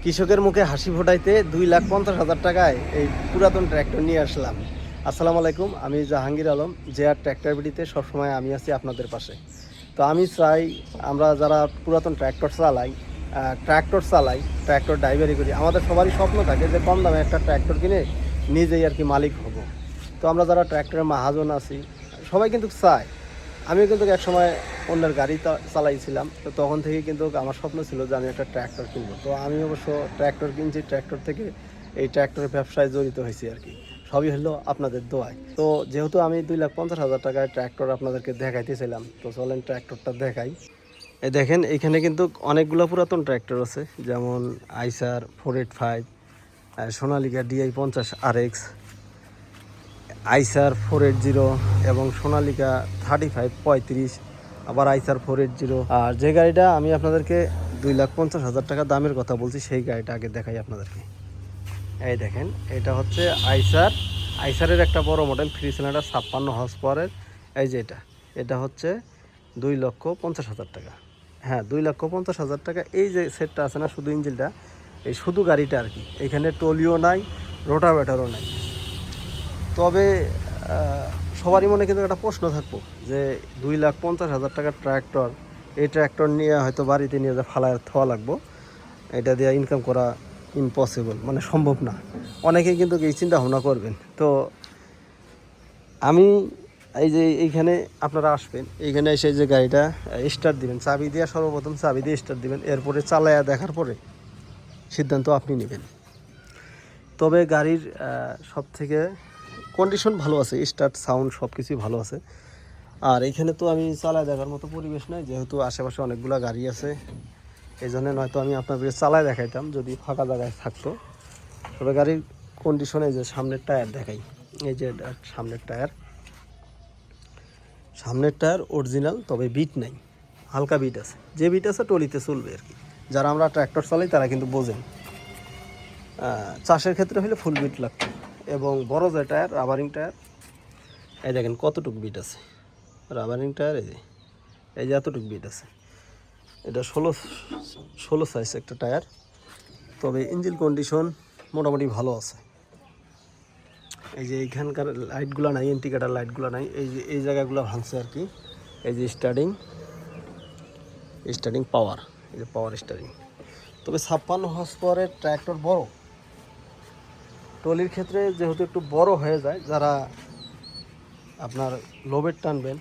কৃষকের মুখে হাসি ফোটাইতে 2,50,000 টাকায় এই পুরাতন ট্র্যাক্টর নিয়ে আসলাম। আসসালামু আলাইকুম, আমি জাহাঙ্গীর আলম। জেআর ট্র্যাক্টর বিডিতে সবসময় আমি আছি আপনাদের পাশে। তো আমি চাই আমরা যারা পুরাতন ট্র্যাক্টর চালাই ট্র্যাক্টর ড্রাইভারি করি, আমাদের সবারই স্বপ্ন থাকে যে কম দামে একটা ট্র্যাক্টর কিনে নিজেই আর কি মালিক হব। তো আমরা যারা ট্র্যাক্টরের মাহাজন আছি সবাই কিন্তু চাই। আমিও কিন্তু একসময় অন্যের গাড়ি চালাইছিলাম, তো তখন থেকে কিন্তু আমার স্বপ্ন ছিল যে আমি একটা ট্র্যাক্টর কিনবো। তো আমি অবশ্য ট্র্যাক্টর কিনছি, ট্র্যাক্টর থেকে এই ট্র্যাক্টরের ব্যবসায় জড়িত হয়েছি আর কি। সবই হলো আপনাদের দোয়ায়। তো যেহেতু আমি 2,50,000 টাকায় ট্র্যাক্টর আপনাদেরকে দেখাইতেছিলাম, তো চলেন ট্র্যাক্টরটা দেখাই। এই দেখেন, এইখানে কিন্তু অনেকগুলো পুরাতন ট্র্যাক্টর আছে, যেমন আইসার 485, সোনালিকা DI 50 RX, আইসার 480 এবং সোনালিকা 3535, আবার আইসার 480। আর যে গাড়িটা আমি আপনাদেরকে 2,50,000 টাকা দামের কথা বলছি, সেই গাড়িটা আগে দেখাই আপনাদেরকে। এই দেখেন, এটা হচ্ছে আইসারের একটা বড় মডেল, 3 সিলিন্ডার 56 হর্স পাওয়ারের। এই যে এটা হচ্ছে 2,50,000 টাকা। হ্যাঁ, 2,50,000 টাকা। এই যে সেটটা আছে না, শুধু ইঞ্জিনটা, এই শুধু গাড়িটা আর কি। এখানে টলিও নাই, রোটাভেটারও নাই। তবে সবারই মনে কিন্তু একটা প্রশ্ন থাকবো যে 2,50,000 টাকার ট্র্যাক্টর, এই ট্র্যাক্টর নিয়ে হয়তো বাড়িতে নিয়ে যা ফালায় থোয়া লাগবো, এটা দিয়ে ইনকাম করা ইম্পসিবল, মানে সম্ভব না। অনেকেই কিন্তু এই চিন্তা ভাবনা করবেন। তো আমি এই যে এইখানে আপনারা আসবেন, এইখানে এসে যে গাড়িটা স্টার্ট দিবেন, চাবি দিয়ে, সর্বপ্রথম চাবি দিয়ে স্টার্ট দিবেন, এরপরে চালায়া দেখার পরে সিদ্ধান্ত আপনি নেবেন। তবে গাড়ির সব থেকে কন্ডিশন ভালো আছে, স্টার্ট, সাউন্ড সব কিছুই ভালো আছে। আর এইখানে তো আমি চালায় দেখার মতো পরিবেশ নাই, যেহেতু আশেপাশে অনেকগুলো গাড়ি আছে, এই জন্য নয়তো আমি আপনাদের চালায় দেখাইতাম যদি ফাঁকা জায়গায় থাকতো। তবে গাড়ির কন্ডিশনে যে সামনের টায়ার দেখাই, এই যে সামনের টায়ার অরিজিনাল, তবে বিট নাই, হালকা বিট আছে। যে বিট আছে টলিতে চলবে আর কি। যারা আমরা ট্র্যাক্টর চালাই তারা কিন্তু বোঝেন। চাষের ক্ষেত্রে হলে ফুল বিট লাগতো। এবং বড় যে টায়ার, রাবারিং টায়ার, এই দেখেন কতটুকু বিট আছে। রাবারিং টায়ার এই যে এতটুকু বিট আছে। এটা 16 সাইজ একটা টায়ার। তবে ইঞ্জিন কন্ডিশন মোটামুটি ভালো আছে। এই যে এইখানকার লাইটগুলো নাই, ইন্ডিকেটার লাইটগুলো নাই, এই যে এই জায়গাগুলো ভাঙছে আর কি। এই যে স্টার্টিং পাওয়ার, এই যে পাওয়ার স্টার্টিং। তবে 56 হর্স পাওয়ারের ট্র্যাক্টর বড়, ট্রলির ক্ষেত্রে যেহেতু একটু বড় হয়ে যায়, যারা আপনার লোবের টানবেন,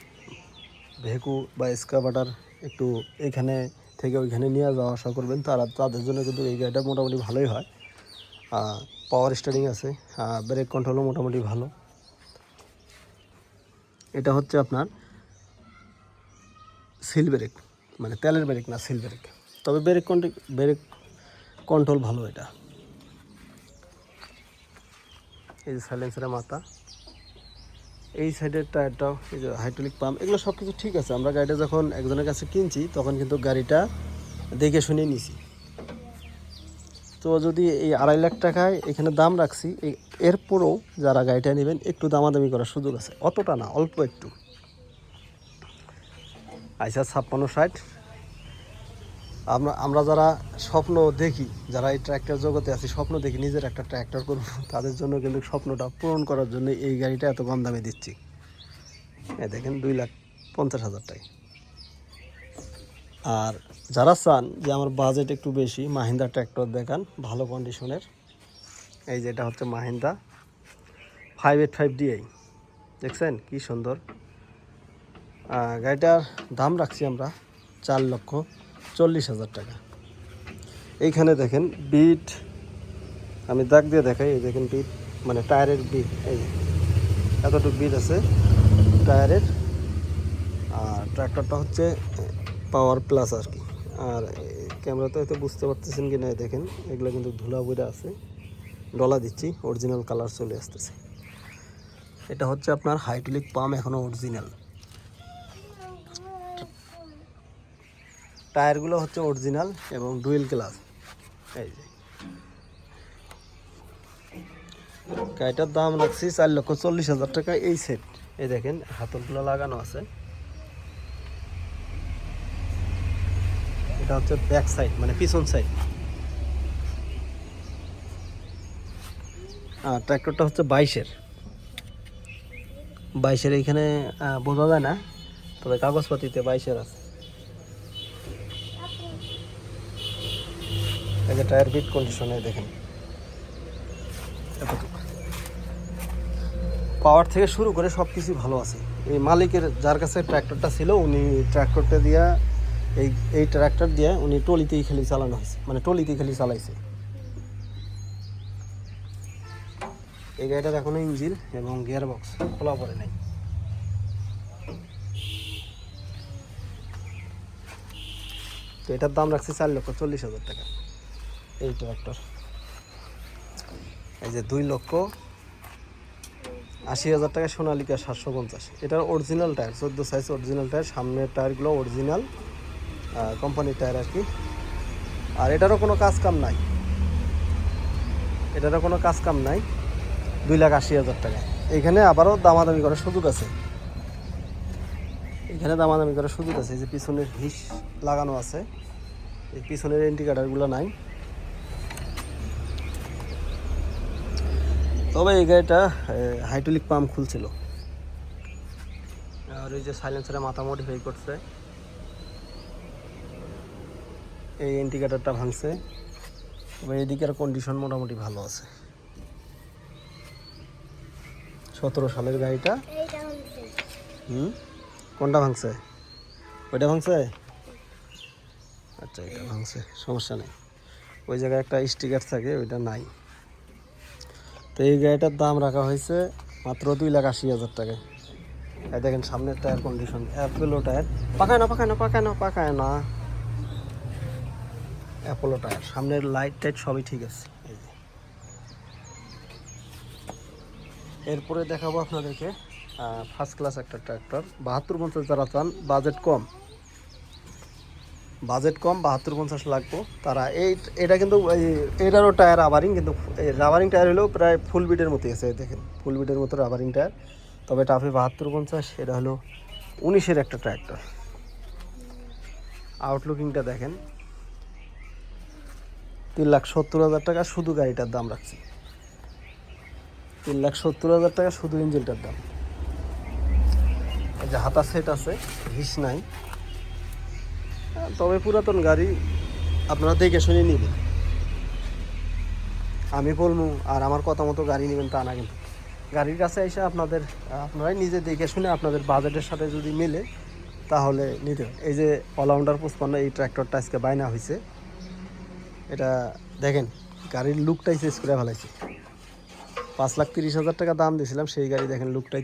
ভেকু বা এক্সকাভেটর একটু এখানে থেকে ওইখানে নিয়ে যাওয়া আসা করবেন, তাদের জন্য কিন্তু এই গাড়িটা মোটামুটি ভালোই হয়। পাওয়ার স্টারিং আছে, ব্রেক কন্ট্রোলও মোটামুটি ভালো। এটা হচ্ছে আপনার সিল ব্রেক, মানে তেলের ব্রেক না, সিল ব্রেক। তবে ব্রেক কন্ট্রোল ভালো। এটা এই যে সাইলেন্সারের মাথা, এই সাইডের টায়ারটাও, এই যে হাইড্রোলিক পাম্প, এগুলো সব কিছু ঠিক আছে। আমরা গাড়িটা যখন একজনের কাছে কিনছি তখন কিন্তু গাড়িটা দেখে শুনে নিছি। তো যদি এই 2.5 লাখ টাকায় এখানে দাম রাখছি, এরপরও যারা গাড়িটা নেবেন একটু দামাদামি করার সুযোগ আছে, অতটা না, অল্প একটু। আইসার 56-60। আমরা যারা স্বপ্ন দেখি, যারা এই ট্র্যাক্টর জগতে আছি, স্বপ্ন দেখি নিজের একটা ট্র্যাক্টর করব, তাদের জন্য কিন্তু স্বপ্নটা পূরণ করার জন্য এই গাড়িটা এত কম দামে দিচ্ছি। এই দেখেন 2,50,000 টাকা। আর যারা চান যে আমার বাজেট একটু বেশি, মাহিন্দ্রা ট্র্যাক্টর দেখান ভালো কন্ডিশনের, এই যেটা হচ্ছে মাহিন্দ্রা 585 DI, দেখছেন কি সুন্দর। গাড়িটার দাম রাখছি আমরা 4,40,000 টাকা। এইখানে দেখেন বিট, আমি দাগ দিয়ে দেখাই, এই দেখেন বিট, মানে টায়ারের বিট, এই এতটুকু বিট আছে টায়ারের। আর ট্র্যাক্টরটা হচ্ছে পাওয়ার প্লাস আর কি। আর ক্যামেরাতে হয়তো বুঝতে পারতেছেন কি না, দেখেন এগুলো কিন্তু ধুলা বইরা আছে, ডলা দিচ্ছি, অরিজিনাল কালার চলে আসতেছে। এটা হচ্ছে আপনার হাইড্রোলিক পাম্প এখনও অরিজিনাল, টায়ারগুলো হচ্ছে অরিজিনাল এবং ডুয়েল গ্লাস। এই যে গাড়িটার দাম রাখছি 4,40,000 টাকা। এই সেট, এই দেখেন হাতলগুলো লাগানো আছে। এটা হচ্ছে ব্যাক সাইড, মানে পিছন সাইড। আর ট্র্যাক্টরটা হচ্ছে 22-এর এইখানে বোঝা যায় না, তবে কাগজপাতিতে 22-এর আছে। এই যে টায়ার বিট কন্ডিশনে দেখেন এতটুকু, পাওয়ার থেকে শুরু করে সব কিছুই ভালো আছে। এই মালিকের যার কাছে ট্র্যাক্টরটা ছিল উনি ট্র্যাক্টরটা দিয়া এই ট্র্যাক্টর দিয়ে উনি টলিতেই খালি চালানো হয়েছে, মানে টলিতেই খালি চালাইছে। এই গাড়িটার এখনো ইঞ্জিন এবং গিয়ার বক্স খোলা পড়ে নাই। তো এটার দাম রাখছি 4,40,000 টাকা এই ট্র্যাক্টর। এই যে 2,80,000 টাকা সোনালিকা 750। এটার original tyre, 14 size original tyre, সামনের টায়ারগুলো অরিজিনাল কোম্পানির টায়ার আর কি। আর এটারও কোনো কাজ কাম নাই, 2,80,000 টাকা। এইখানে আবারও দামাদামি করার সুযোগ আছে, এই যে পিছনের হিস লাগানো আছে, এই পিছনের ইন্ডিকেটারগুলো নাই। তবে এই গাড়িটা হাইড্রোলিক পাম্প খুলছিল, আর এই যে সাইলেন্সারে মাথা মডিফাই করছে, এই ইন্ডিকেটারটা ভাঙছে। তবে এদিকের কন্ডিশন মোটামুটি ভালো আছে। 17 সালের গাড়িটা। কোনটা ভাঙছে? ওইটা ভাঙছে? আচ্ছা, এটা ভাঙছে, সমস্যা নেই। ওই জায়গায় একটা স্টিকার থাকে, ওইটা নাই। তো এই গাড়িটার দাম রাখা হয়েছে মাত্র 2,80,000 টাকায়। এই দেখেন সামনের টায়ার কন্ডিশন, অ্যাপোলো টায়ার, পাকায় না অ্যাপোলো টায়ার, সামনের লাইট টাইট সবই ঠিক আছে। এই যে এরপরে দেখাবো আপনাদেরকে ফার্স্ট ক্লাস একটা ট্র্যাক্টর, 72-50 যারা চান, বাজেট কম 72-50 লাগবো তারা। এটা কিন্তু এটারও টায়ার রাবারিং, কিন্তু রাবারিং টায়ার হলেও প্রায় ফুল বিটের মতোই আছে। দেখেন ফুল বিটের মতো রাবারিং টায়ার। তবে টাফে 72-50, এটা হলো 19-এর একটা ট্র্যাক্টর। আউটলুকিংটা দেখেন, 3,70,000 টাকা শুধু গাড়িটার দাম রাখছি, 3,70,000 টাকা শুধু ইঞ্জিনটার দাম। এই যে হাতা সেট আছে, হিস নাই। তবে পুরাতন গাড়ি আপনারা দেখে শুনে নেবেন, আমি বলবো আর আমার কথা মতো গাড়ি নেবেন তা না, কিন্তু গাড়ির কাছে এসে আপনারাই নিজে দেখে শুনে আপনাদের বাজেটের সাথে যদি মেলে তাহলে নিতে। এই যে অলরাউন্ডার 55, এই ট্র্যাক্টরটা আজকে বায়না হয়েছে। এটা দেখেন গাড়ির লুকটাই চেঞ্জ করে ফেলাইছে। 5,30,000 টাকা দাম দিয়েছিলাম সেই গাড়ি, দেখেন লুকটাই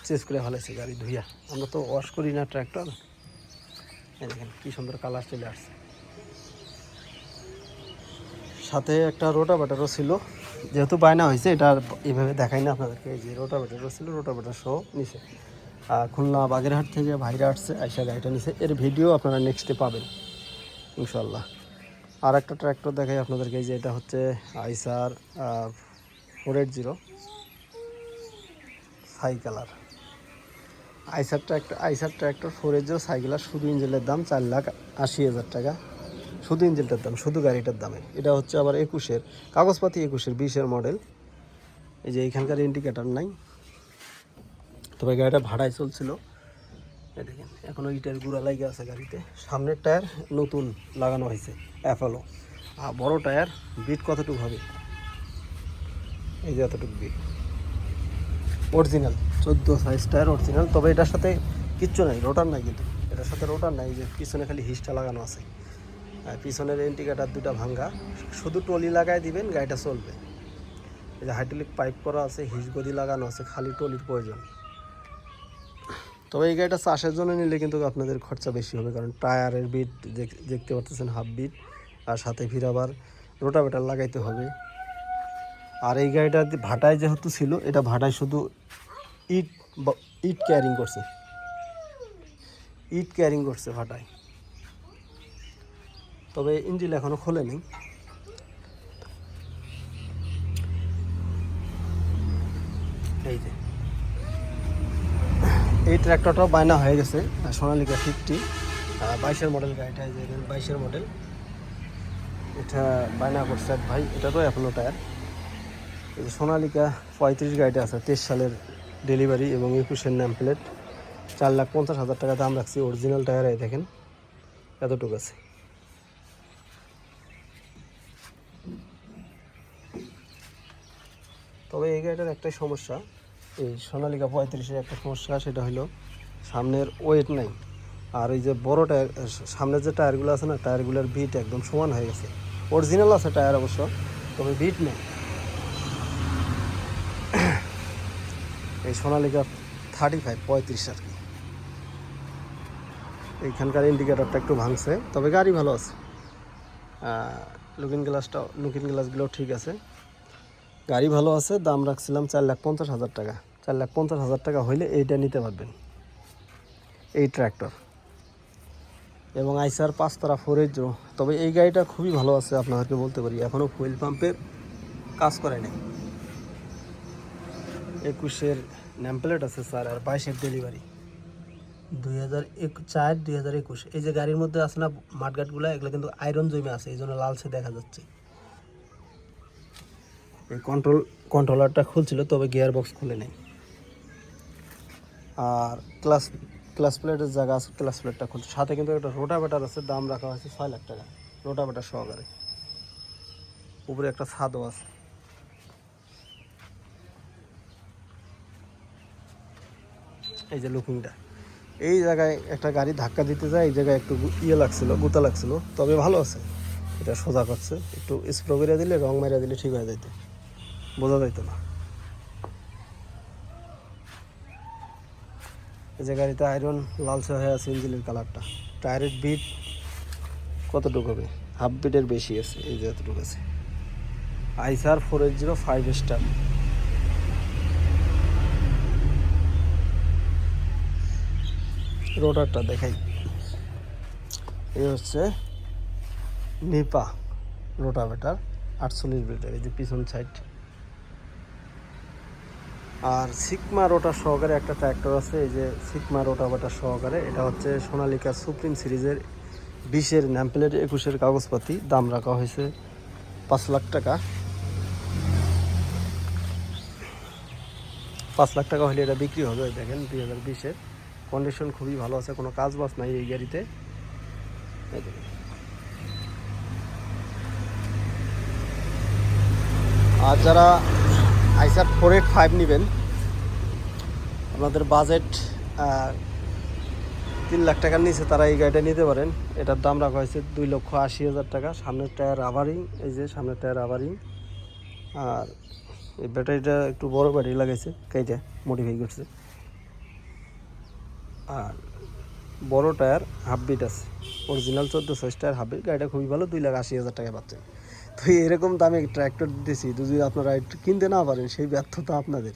চেঞ্জ করে ফেলাইছে গাড়ি ধুইয়া। আমরা তো ওয়াশ করি না ট্র্যাক্টর। এই দেখেন কি সুন্দর কালার চলে আসছে। সাথে একটা রোটাভেটরও ছিল, যেহেতু বায়না হয়েছে এটা এইভাবে দেখাই না আপনাদেরকে। এই যে রোটাভেটরও ছিল, রোটাভেটর সহ নিচে খুলনা বাগেরহাট থেকে ভাইরা আসছে, আইসা গাড়িটা নিচে। এর ভিডিও আপনারা নেক্সটে পাবেন ইনশাল্লাহ। আর একটা ট্র্যাক্টর দেখাই আপনাদেরকে, যে এটা হচ্ছে আইসার 480 সাইকেলার। আইসার ট্র্যাক্টর 480 সাইকেলার, শুধু ইঞ্জিনের দাম 4,80,000 টাকা, শুধু ইঞ্জিনটার দাম, শুধু গাড়িটার দামে। এটা হচ্ছে আবার 21-এর কাগজপাতি, 21-এর 20-এর মডেল। এই যে এখানকার ইন্ডিকেটার নাই, তবে গাড়িটা ভাড়ায় চলছিল। এই দেখেন এখনও ইটের গুঁড়া লাগে আছে গাড়িতে। সামনের টায়ার নতুন লাগানো হয়েছে অ্যাপোলো। আর বড় টায়ার, বিট কতটুকু হবে? এই যে এতটুকু bit, original 14 size tyre original. তবে এটার সাথে কিচ্ছু নাই, রোটার নাই, কিন্তু এটার সাথে রোটার নাই। যে পিছনে খালি হিসটা লাগানো আছে, পিছনের ইন্ডিকেটার দুটা ভাঙ্গা, শুধু টলি লাগাই দিবেন গাড়িটা চলবে। এই যে হাইড্রোলিক পাইপ করা আছে, হিস গদি লাগানো আছে, খালি টলির প্রয়োজন। তবে এই গাড়িটা চাষের জন্য নিলে কিন্তু আপনাদের খরচা বেশি হবে, কারণ টায়ারের বিট দেখতে পাচ্ছেন হাফ বিট, আর সাথে ফির আবার রোটাভেটার লাগাইতে হবে। আর এই গাড়িটা ভাটায় যেহেতু ছিল, এটা ভাটায় শুধু ইট ক্যারিং করছে ভাটায়। তবে ইঞ্জিন এখনো খোলেনি। এই যে এই ট্র্যাক্টরটাও বায়না হয়ে গেছে, সোনালিকা 50 22-এর মডেল গাড়িটা। এই যে 22-এর মডেল, এটা বায়না করছে ভাই। এটারও অ্যাপোলো টায়ার, এই যে সোনালিকা 35 গাড়িটা আছে 23 সালের ডেলিভারি এবং 21-এর নাম প্লেট, 4,50,000 টাকা দাম রাখছি। অরিজিনাল টায়ার এই দেখেন এতটুকু আছে। তবে এই গাড়িটার একটাই সমস্যা, এই সোনালিকা 35-এর একটা সমস্যা, সেটা হলো সামনের ওয়েট নাই। আর এই যে বড় টায়ার, সামনের যে টায়ারগুলো আছে না, টায়ারগুলোর বিট একদম সমান হয়ে গেছে। অরিজিনাল আছে টায়ার অবশ্য, তবে বিট নেই। এই সোনালিকা 35 আর কি। এইখানকার ইন্ডিকেটারটা একটু ভাঙছে, তবে গাড়ি ভালো আছে। লুকিং গ্লাসগুলো ঠিক আছে, গাড়ি ভালো আছে। দাম রাখছিলাম 4,50,000 টাকা। 4,50,000 টাকা হইলে এইটা নিতে পারবেন, এই ট্র্যাক্টর এবং আইসার 5 তারা 480। তবে এই গাড়িটা খুবই ভালো আছে, আপনাদেরকে বলতে পারি। এখনও ফুয়েল পাম্পের কাজ করে নাই। 21-এর নেম প্লেট আছে স্যার, আর 22-এর ডেলিভারি, 2004-2021। এই যে গাড়ির মধ্যে আছে না মাঠঘাটগুলো, এগুলো কিন্তু আয়রন জমে আছে, এই জন্য লালচে দেখা যাচ্ছে। এই কন্ট্রোলারটা খুলছিল, তবে গিয়ার বক্স খুলে নেই। আর ক্লাস প্লেটের জায়গা আছে, ক্লাস প্লেটটা খুলছে। সাথে কিন্তু একটা রোটাভেটার আছে, দাম রাখা হয়েছে 6 লাখ টাকা, রোটাভেটার সহকারে। উপরে একটা ছাদও আছে। এই যে লুকিংটা, এই জায়গায় একটা গাড়ি ধাক্কা দিতে যায়, এই জায়গায় একটু গুতা লাগছিল, তবে ভালো আছে। এটা সোজা করছে, একটু স্প্রে করে দিলে, রং মেরে দিলে ঠিক হয়ে যাইতো, বোঝা যাইতো না। এই যে গাড়িতে আয়রন লালচে হয়ে আছে, ইঞ্জিনের কালারটা। টায়ারের বিট কতটুকু হবে? হাফ বিটের বেশি আছে, এই যে এতটুকু আছে। আইসার 480 5 স্টার। রোটারটা দেখাই, এই হচ্ছে নিপা রোটাভেটার 48 বিটের, এই যে পিছন সাইড। আর সিগমা রোটার সহকারে একটা ট্র্যাক্টর আছে, এই যে সিগমা রোটাভেটার সহকারে। এটা হচ্ছে সোনালিকা সুপ্রিম সিরিজের 20-এর নাম প্লেট, 21-এর কাগজপাতি। দাম রাখা হয়েছে 5 লাখ টাকা। 5 লাখ টাকা হলে এটা বিক্রি হবে। দেখেন 2020-এর কন্ডিশন খুবই ভালো আছে, কোনো কাজ বাজ নাই এই গাড়িতে। আর যারা আইসার 485 নেবেন, আপনাদের বাজেট 3 লাখ টাকার নিচে, তারা এই গাড়িটা নিতে পারেন। এটার দাম রাখা হয়েছে 2,80,000 টাকা। সামনের টায়ার রাবারিং, এই যে সামনের টায়ার রাবারিং। আর এই ব্যাটারিটা একটু বড় ব্যাটারি লাগাইছে, কেটে মডিফাই করছে। আর বড় টায়ার হাফ বিট আছে, অরিজিনাল 14 টায়ার হাফ বিট। গাড়িটা খুবই ভালো, 2,80,000 টাকায় পাচ্ছেন। তো এরকম দামে ট্র্যাক্টর দিতেছি, যদি আপনারা একটু কিনতে না পারেন, সেই ব্যর্থতা আপনাদের।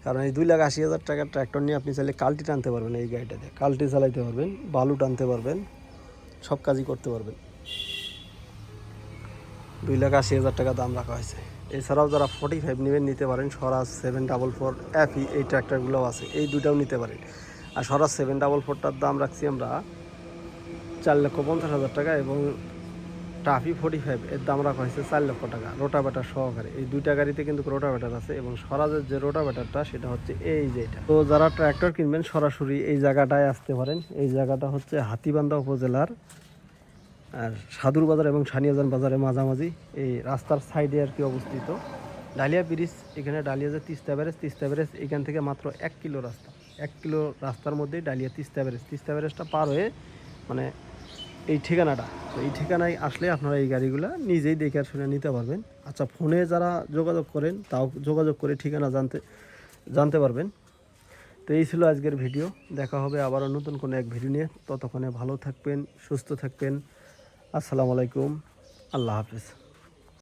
কারণ এই 2,80,000 টাকার ট্র্যাক্টর নিয়ে আপনি চাইলে কাল্টি টানতে পারবেন, এই গাড়িটাতে কাল্টি চালাইতে পারবেন, বালু টানতে পারবেন, সব কাজই করতে পারবেন। 2,80,000 টাকা দাম রাখা হয়েছে। এছাড়াও যারা 45 নেবেন, নিতে পারেন। স্বরাজ 744 FE, এই ট্র্যাক্টরগুলোও আছে, এই দুটাও নিতে পারেন। আর স্বরাজ 744টার দাম রাখছি আমরা 4,50,000 টাকা, এবং টাফি 45 এর দাম রাখা হয়েছে 4 লক্ষ টাকা, রোটাভেটার সহকারে। এই দুইটা গাড়িতে কিন্তু রোটাভেটার আছে, এবং স্বরাজের যে রোটাভেটারটা, সেটা হচ্ছে এই যে এটা। তো যারা ট্র্যাক্টর কিনবেন, সরাসরি এই জায়গাটায় আসতে পারেন। এই জায়গাটা হচ্ছে হাতীবান্ধা উপজেলার আর সাদুর বাজার এবং সানিয়াজান বাজারের মাঝামাঝি, এই রাস্তার সাইডে আর কি অবস্থিত। ডালিয়া ব্রিজ, এখানে ডালিয়া যে তিস্তা ব্যারেজ, এখান থেকে মাত্র 1 কিলো রাস্তা। 1 কিলো রাস্তার মধ্যেই ডালিয়া তিস্তা ব্যারেজটা পার হয়ে মানে এই ঠিকানাটা। তো এই ঠিকানায় আসলে আপনারা এই গাড়িগুলো নিজেই দেখে আর শুনে নিতে পারবেন। আচ্ছা, ফোনে যারা যোগাযোগ করেন, তাও যোগাযোগ করে ঠিকানা জানতে পারবেন। তো এই ছিল আজকের ভিডিও। দেখা হবে আবারও নতুন কোনো এক ভিডিও নিয়ে। ততক্ষণে ভালো থাকবেন, সুস্থ থাকবেন। আসসালামু আলাইকুম, আল্লাহ হাফিজ।